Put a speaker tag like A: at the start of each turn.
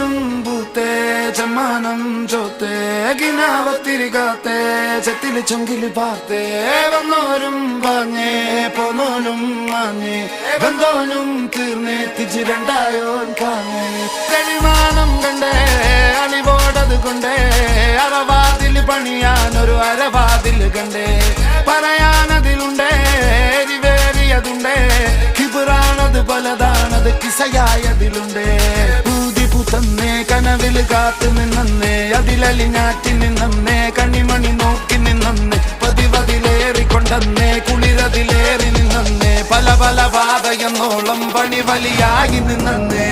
A: ചെന്തൂനും പൂത്തേ ചെമ്മാനം ചോത്തേ ഗിനാവത്തിരികാത്തേ ചെത്തില് ചൊങ്കില് പാർത്തേ വന്നോരും പാഞ്ഞേ പോന്നോനും മാഞ്ഞേ ബന്ധോനും തീർന്നേ തിജി രണ്ടായോൻ കാഞ്ഞേ തെളിമാനം കണ്ടേ അണിപോടത് കൊണ്ടേ അറവാതില് പണിയാനൊരു അരവാതില് കണ്ടേ പറയാനതിലുണ്ടേ എരിവേറിയതുണ്ടേ കിബിറാണത് പലതാണത് കിസയായതിലുണ്ടേ തന്നെ കനവില് കാത്തു നിന്നേ അതിലലിഞ്ഞാറ്റി നിന്നേ കണിമണി നോക്കി നിന്നേ പതിവതിലേറിക്കൊണ്ടേ കുളിരതിലേറി നിന്നേ പല പല പാതയെന്നോളം പണി വലിയായി നിന്നേ